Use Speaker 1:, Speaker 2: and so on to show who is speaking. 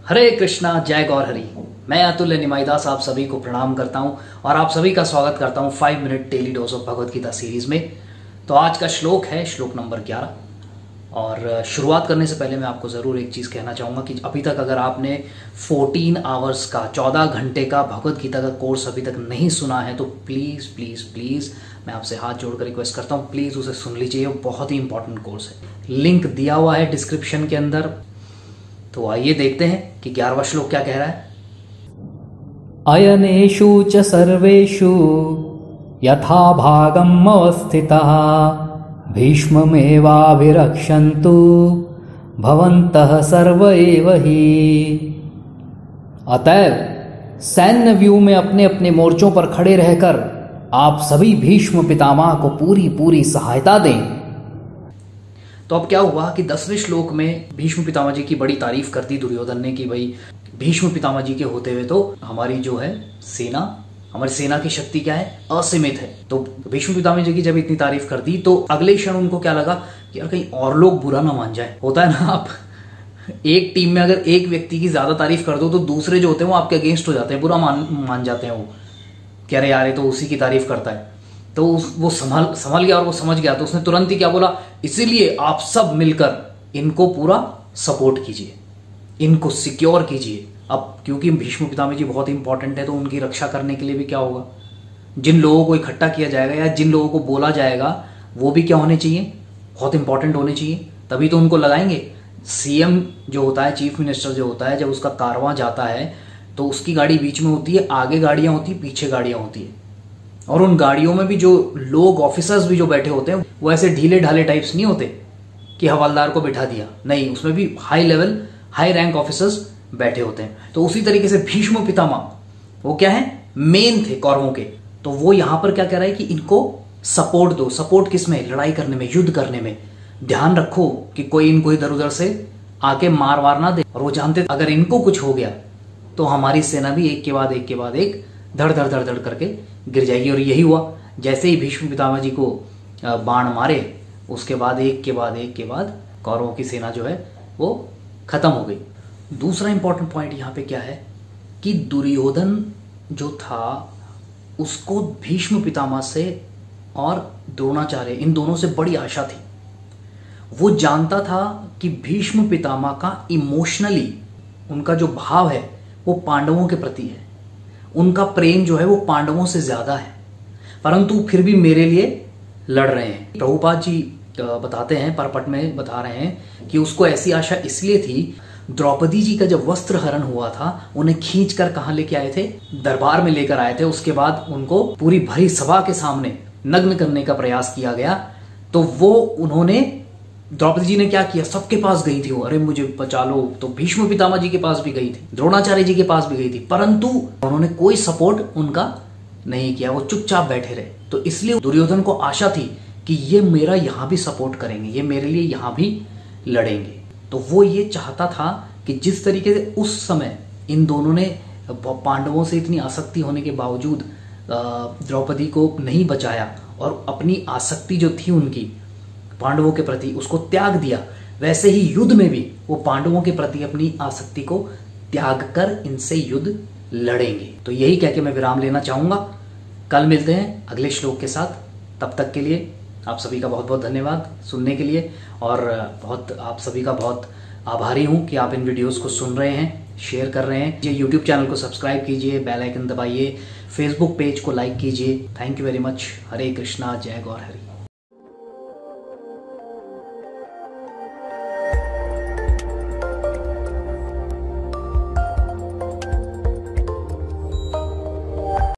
Speaker 1: हरे कृष्णा, जय गौर हरि। मैं अतुल्य निमाईदास आप सभी को प्रणाम करता हूं और आप सभी का स्वागत करता हूं 5 minute daily dose of Bhagavad Gita series में। तो आज का श्लोक है श्लोक नंबर 11। और शुरुआत करने से पहले मैं आपको ज़रूर एक चीज़ कहना चाहूँगा कि अभी तक अगर आपने 14 आवर्स का 14 घंटे का भगवत गीता का कोर्स अभी तक नहीं सुना है तो प्लीज़ प्लीज़ प्लीज़ मैं आपसे हाथ जोड़कर रिक्वेस्ट करता हूँ, प्लीज़ उसे सुन लीजिए। वो बहुत ही इंपॉर्टेंट कोर्स है, लिंक दिया हुआ है डिस्क्रिप्शन के अंदर। तो आइए देखते हैं कि 11वां श्लोक क्या कह रहा है।
Speaker 2: अयनेषु च सर्वेषु यथा भागम् अवस्थितः भीष्ममेवाभिरक्षन्तु भवन्तः सर्व एव हि।
Speaker 1: अतएव सैन्य व्यू में अपने अपने मोर्चों पर खड़े रहकर आप सभी भीष्म पितामह को पूरी पूरी सहायता दें। तो अब क्या हुआ कि 10वें श्लोक में भीष्म पितामह जी की बड़ी तारीफ कर दी दुर्योधन ने कि भाई भीष्म पितामह जी के होते हुए तो हमारी जो है सेना, हमारी सेना की शक्ति क्या है, असीमित है। तो भीष्म पितामह जी की जब इतनी तारीफ कर दी तो अगले क्षण उनको क्या लगा कि यार कहीं और लोग बुरा ना मान जाए। होता है ना, आप एक टीम में अगर एक व्यक्ति की ज्यादा तारीफ कर दो तो दूसरे जो होते हैं वो आपके अगेंस्ट हो जाते हैं, बुरा मान जाते हैं। वो कह रहे यार ये तो उसी की तारीफ करता है। तो वो संभल गया और वो समझ गया। तो उसने तुरंत ही क्या बोला, इसीलिए आप सब मिलकर इनको पूरा सपोर्ट कीजिए, इनको सिक्योर कीजिए। अब क्योंकि भीष्म पितामह जी बहुत इंपॉर्टेंट है तो उनकी रक्षा करने के लिए भी क्या होगा, जिन लोगों को इकट्ठा किया जाएगा या जिन लोगों को बोला जाएगा वो भी क्या होने चाहिए, बहुत इंपॉर्टेंट होने चाहिए, तभी तो उनको लगाएंगे। सीएम जो होता है, चीफ मिनिस्टर जो होता है, जब उसका कारवां जाता है तो उसकी गाड़ी बीच में होती है, आगे गाड़ियां होती है, पीछे गाड़ियां होती है। और उन गाड़ियों में भी जो लोग ऑफिसर्स भी जो बैठे होते हैं वो ऐसे ढीले ढाले टाइप्स नहीं होते कि हवलदार को बिठा दिया, नहीं, उसमें भी high level high rank officers बैठे होते हैं। तो उसी तरीके से भीष्म पितामह वो क्या है, मेन थे कौरवों के। तो वो यहां पर क्या कह रहा है कि इनको सपोर्ट दो। सपोर्ट किसमें, लड़ाई करने में, युद्ध करने में। ध्यान रखो कि कोई इनको इधर उधर से आके मार वार ना दे। और वो जानते अगर इनको कुछ हो गया तो हमारी सेना भी एक के बाद एक धड़ धड़ धड़ धड़ करके गिर जाएगी। और यही हुआ, जैसे ही भीष्म पितामह जी को बाण मारे उसके बाद एक के बाद कौरवों की सेना जो है वो खत्म हो गई। दूसरा इंपॉर्टेंट पॉइंट यहाँ पे क्या है कि दुर्योधन जो था उसको भीष्म पितामह से और द्रोणाचार्य इन दोनों से बड़ी आशा थी। वो जानता था कि भीष्म पितामह का इमोशनली उनका जो भाव है वो पांडवों के प्रति है, उनका प्रेम जो है वो पांडवों से ज्यादा है, परंतु फिर भी मेरे लिए लड़ रहे हैं। प्रभुपाद जी बताते हैं, परपट में बता रहे हैं कि उसको ऐसी आशा इसलिए थी, द्रौपदी जी का जब वस्त्र हरण हुआ था उन्हें खींच कर कहां लेके आए थे, दरबार में लेकर आए थे। उसके बाद उनको पूरी भरी सभा के सामने नग्न करने का प्रयास किया गया। तो वो उन्होंने, द्रौपदी जी ने क्या किया, सबके पास गई थी वो, अरे मुझे बचा लो। तो भीष्म पितामह जी के पास भी गई थी, द्रोणाचार्य जी के पास भी गई थी, परंतु उन्होंने कोई सपोर्ट उनका नहीं किया, वो चुपचाप बैठे रहे। तो इसलिए दुर्योधन को आशा थी कि ये मेरा यहां भी सपोर्ट करेंगे, ये मेरे लिए यहां भी लड़ेंगे। तो वो ये चाहता था कि जिस तरीके से उस समय इन दोनों ने पांडवों से इतनी आसक्ति होने के बावजूद द्रौपदी को नहीं बचाया और अपनी आसक्ति जो थी उनकी पांडवों के प्रति उसको त्याग दिया, वैसे ही युद्ध में भी वो पांडवों के प्रति अपनी आसक्ति को त्याग कर इनसे युद्ध लड़ेंगे। तो यही कहकर मैं विराम लेना चाहूंगा। कल मिलते हैं अगले श्लोक के साथ। तब तक के लिए आप सभी का बहुत बहुत धन्यवाद सुनने के लिए, और आप सभी का बहुत आभारी हूं कि आप इन वीडियोस को सुन रहे हैं, शेयर कर रहे हैं। ये यूट्यूब चैनल को सब्सक्राइब कीजिए, बेल आइकन दबाइए, फेसबुक पेज को लाइक कीजिए। Thank you very much. Hare Krishna, जय गौर हरि।